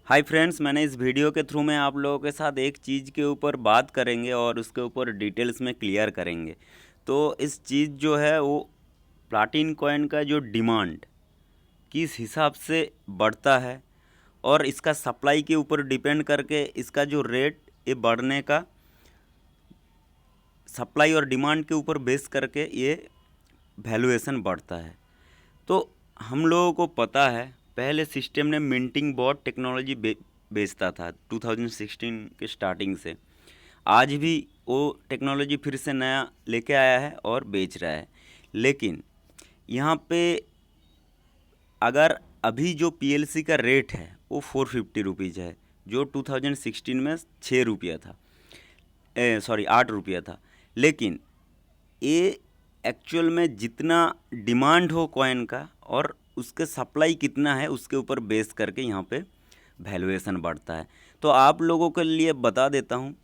Hi friends, मैंने इस video के थ्रू में आप लोगों के साथ एक चीज़ के ऊपर बात करेंगे और उसके ऊपर डिटेल्स में क्लियर करेंगे। तो इस चीज़ जो है वो प्लाटिन कॉइन का जो डिमांड किस हिसाब से बढ़ता है और इसका सप्लाई के ऊपर डिपेंड करके इसका जो रेट ये बढ़ने का सप्लाई और डिमांड के ऊपर बेस करके ये वैल्यूएशन बढ़ता है। तो हम लोगों को पता है पहले सिस्टम ने मिंटिंग बॉट टेक्नोलॉजी बेचता था 2016 के स्टार्टिंग से। आज भी वो टेक्नोलॉजी फिर से नया लेके आया है और बेच रहा है। लेकिन यहाँ पे अगर अभी जो पीएलसी का रेट है वो 450 रुपीज़ है, जो 2016 में 6 रुपया था, 8 रुपया था। लेकिन ये एक्चुअल में जितना डिमांड हो कॉइन का और उसके सप्लाई कितना है उसके ऊपर बेस करके यहाँ पे वैल्यूएशन बढ़ता है। तो आप लोगों के लिए बता देता हूँ,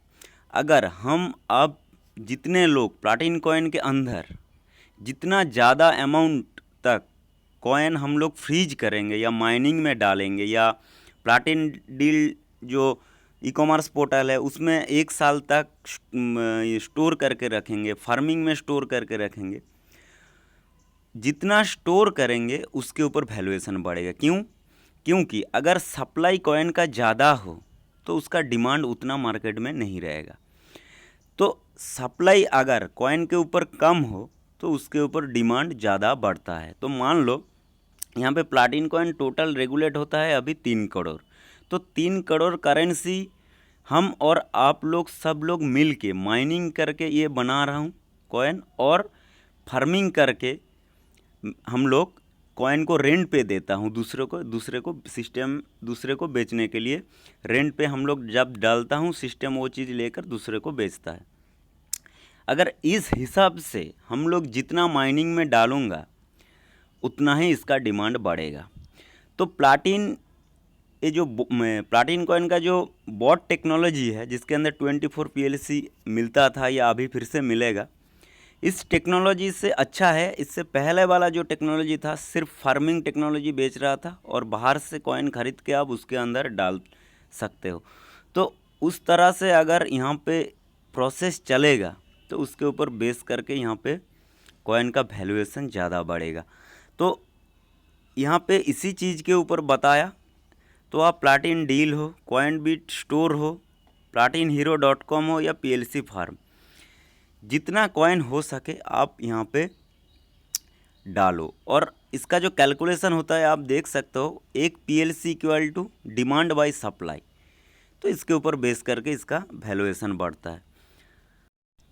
अगर हम अब जितने लोग प्लाटिन कॉइन के अंदर जितना ज़्यादा अमाउंट तक कॉइन हम लोग फ्रीज करेंगे या माइनिंग में डालेंगे या प्लाटिन डील जो ई कॉमर्स पोर्टल है उसमें 1 साल तक स्टोर करके रखेंगे, फार्मिंग में स्टोर करके रखेंगे, जितना स्टोर करेंगे उसके ऊपर वैल्यूएशन बढ़ेगा। क्यों? क्योंकि अगर सप्लाई कॉइन का ज़्यादा हो तो उसका डिमांड उतना मार्केट में नहीं रहेगा। तो सप्लाई अगर कॉइन के ऊपर कम हो तो उसके ऊपर डिमांड ज़्यादा बढ़ता है। तो मान लो यहाँ पे प्लाटिन कॉइन टोटल रेगुलेट होता है अभी 3 करोड़। तो 3 करोड़ करेंसी हम और आप लोग सब लोग मिल के माइनिंग करके ये बना रहा हूँ कॉइन, और फार्मिंग करके हम लोग कॉइन को रेंट पे देता हूँ दूसरे को सिस्टम दूसरे को बेचने के लिए रेंट पे हम लोग जब डालता हूँ सिस्टम वो चीज़ लेकर दूसरे को बेचता है। अगर इस हिसाब से हम लोग जितना माइनिंग में डालूँगा उतना ही इसका डिमांड बढ़ेगा। तो ये जो प्लाटिन कॉइन का जो बॉट टेक्नोलॉजी है जिसके अंदर 24 पीएलसी मिलता था या अभी फिर से मिलेगा, इस टेक्नोलॉजी से अच्छा है। इससे पहले वाला जो टेक्नोलॉजी था सिर्फ फार्मिंग टेक्नोलॉजी बेच रहा था और बाहर से कॉइन खरीद के आप उसके अंदर डाल सकते हो। तो उस तरह से अगर यहाँ पे प्रोसेस चलेगा तो उसके ऊपर बेस करके यहाँ पे कॉइन का वैल्यूएशन ज़्यादा बढ़ेगा। तो यहाँ पे इसी चीज़ के ऊपर बताया। तो आप प्लाटिन डील हो, कॉइन बीट स्टोर हो, platinhero.com हो या पीएलसी फार्म, जितना कॉइन हो सके आप यहाँ पे डालो। और इसका जो कैलकुलेशन होता है आप देख सकते हो, एक PLC equal to demand by supply. तो इसके ऊपर बेस करके इसका वैल्यूएशन बढ़ता है।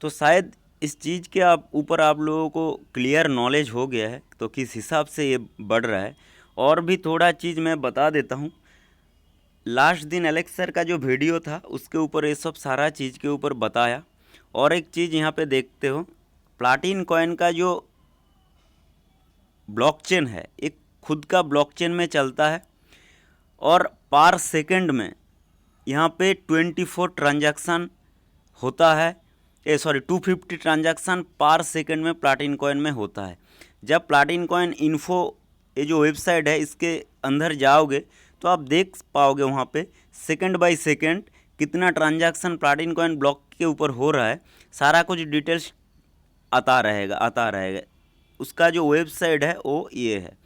तो शायद इस चीज़ के ऊपर आप लोगों को क्लियर नॉलेज हो गया है तो किस हिसाब से ये बढ़ रहा है। और भी थोड़ा चीज़ मैं बता देता हूँ। लास्ट दिन एलेक्सर का जो वीडियो था उसके ऊपर ये सब सारा चीज़ के ऊपर बताया। और एक चीज़ यहाँ पे देखते हो, प्लाटिन कॉइन का जो ब्लॉकचेन है एक खुद का ब्लॉकचेन में चलता है और पर सेकंड में यहाँ पे 24 ट्रांजैक्शन होता है। 250 ट्रांजैक्शन पर सेकंड में प्लाटिन कॉइन में होता है। जब प्लाटिन कॉइन इन्फो ये जो वेबसाइट है इसके अंदर जाओगे तो आप देख पाओगे वहाँ पे सेकंड बाय सेकंड कितना ट्रांजैक्शन प्लाटिन कॉइन ब्लॉक के ऊपर हो रहा है, सारा कुछ डिटेल्स आता रहेगा। उसका जो वेबसाइट है वो ये है।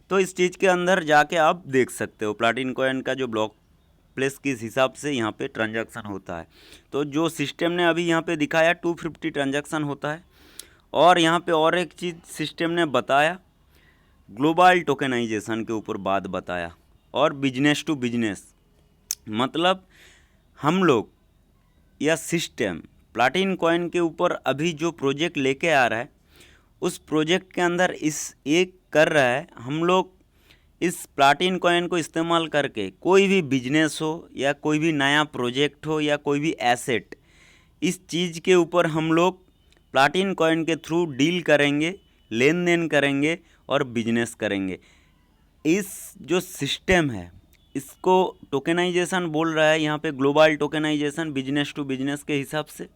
तो इस चीज़ के अंदर जाके आप देख सकते हो प्लाटिन कॉइन का जो ब्लॉक प्लेस किस हिसाब से यहाँ पे ट्रांजैक्शन होता है। तो जो सिस्टम ने अभी यहाँ पे दिखाया 250 ट्रांजैक्शन होता है। और यहाँ पे और एक चीज़ सिस्टम ने बताया, ग्लोबल टोकेनाइजेशन के ऊपर बात बताया और बिजनेस टू बिजनेस, मतलब हम लोग या सिस्टम प्लाटिन कॉइन के ऊपर अभी जो प्रोजेक्ट लेके आ रहा है उस प्रोजेक्ट के अंदर इस एक कर रहा है, हम लोग इस प्लाटिन कॉइन को इस्तेमाल करके कोई भी बिजनेस हो या कोई भी नया प्रोजेक्ट हो या कोई भी एसेट, इस चीज़ के ऊपर हम लोग प्लाटिन कॉइन के थ्रू डील करेंगे, लेन देन करेंगे और बिजनेस करेंगे। इस जो सिस्टम है इसको टोकेनाइजेशन बोल रहा है यहाँ पे, global tokenization business to business के हिसाब से।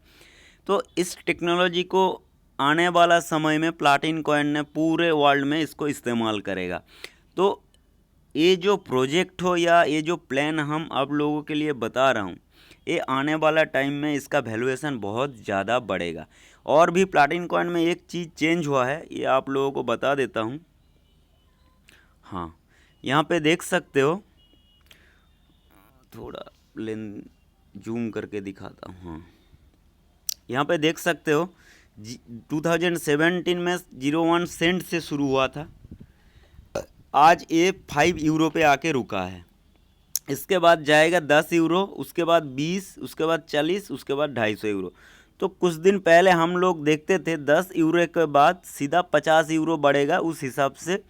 तो इस टेक्नोलॉजी को आने वाला समय में प्लाटिन कॉइन ने पूरे वर्ल्ड में इसको इस्तेमाल करेगा। तो ये जो प्रोजेक्ट हो या ये जो प्लान हम आप लोगों के लिए बता रहा हूँ, ये आने वाला टाइम में इसका वैल्यूएशन बहुत ज़्यादा बढ़ेगा। और भी प्लैटिनम कॉइन में एक चीज़ चेंज हुआ है, ये आप लोगों को बता देता हूँ। हाँ, यहाँ पे देख सकते हो, थोड़ा लेन जूम करके दिखाता हूँ। हाँ, यहाँ पे देख सकते हो 2017 में 01 सेंट से शुरू हुआ था, आज ये 5 यूरो पे आके रुका है। इसके बाद जाएगा 10 यूरो, उसके बाद 20, उसके बाद 40, उसके बाद 250 यूरो। तो कुछ दिन पहले हम लोग देखते थे 10 यूरो के बाद सीधा 50 यूरो बढ़ेगा, उस हिसाब से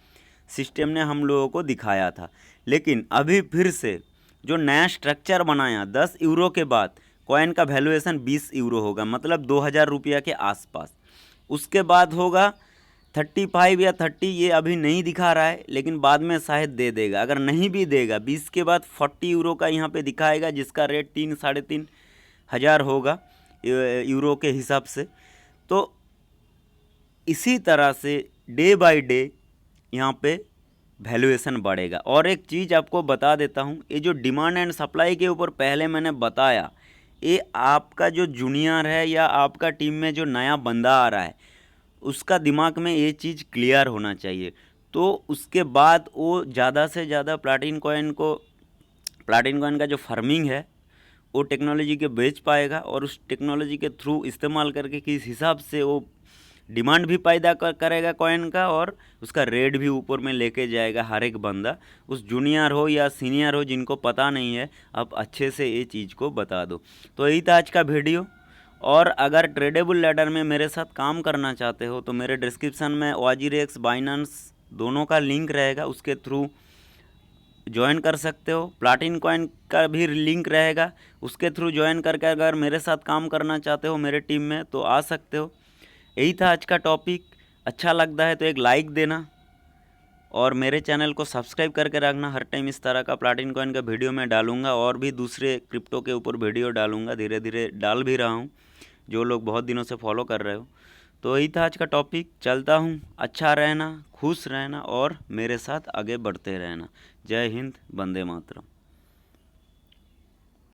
सिस्टम ने हम लोगों को दिखाया था। लेकिन अभी फिर से जो नया स्ट्रक्चर बनाया, 10 यूरो के बाद कॉइन का वैल्यूएशन 20 यूरो होगा, मतलब 2000 रुपया के आसपास। उसके बाद होगा 35 या 30, ये अभी नहीं दिखा रहा है, लेकिन बाद में शायद दे देगा। अगर नहीं भी देगा, 20 के बाद 40 यूरो का यहाँ पे दिखाएगा, जिसका रेट 3-3.5 हज़ार होगा यूरो के हिसाब से। तो इसी तरह से डे बाय डे यहाँ पे वैल्यूएशन बढ़ेगा। और एक चीज़ आपको बता देता हूँ, ये जो डिमांड एंड सप्लाई के ऊपर पहले मैंने बताया, ये आपका जो जूनियर है या आपका टीम में जो नया बंदा आ रहा है, उसका दिमाग में ये चीज़ क्लियर होना चाहिए। तो उसके बाद वो ज़्यादा से ज़्यादा प्लैटिनम कॉइन का जो फार्मिंग है वो टेक्नोलॉजी के बेच पाएगा, और उस टेक्नोलॉजी के थ्रू इस्तेमाल करके किस हिसाब से वो डिमांड भी पैदा करेगा कॉइन का, और उसका रेट भी ऊपर में लेके जाएगा हर एक बंदा। उस जूनियर हो या सीनियर हो, जिनको पता नहीं है, आप अच्छे से ये चीज़ को बता दो। तो यही था आज का वीडियो। और अगर ट्रेडेबल लैडर में मेरे साथ काम करना चाहते हो तो मेरे डिस्क्रिप्शन में OGRX, बाइनेंस दोनों का लिंक रहेगा, उसके थ्रू ज्वाइन कर सकते हो। प्लैटिनम कॉइन का भी लिंक रहेगा, उसके थ्रू ज्वाइन करके अगर मेरे साथ काम करना चाहते हो मेरे टीम में तो आ सकते हो। यही था आज का टॉपिक। अच्छा लगता है तो एक लाइक देना, और मेरे चैनल को सब्सक्राइब करके रखना। हर टाइम इस तरह का प्लैटिनम कॉइन का वीडियो मैं डालूंगा, और भी दूसरे क्रिप्टो के ऊपर वीडियो डालूंगा, धीरे धीरे डाल भी रहा हूँ, जो लोग बहुत दिनों से फॉलो कर रहे हो। तो यही था आज का टॉपिक। चलता हूँ, अच्छा रहना, खुश रहना और मेरे साथ आगे बढ़ते रहना। जय हिंद, वंदे मातरम।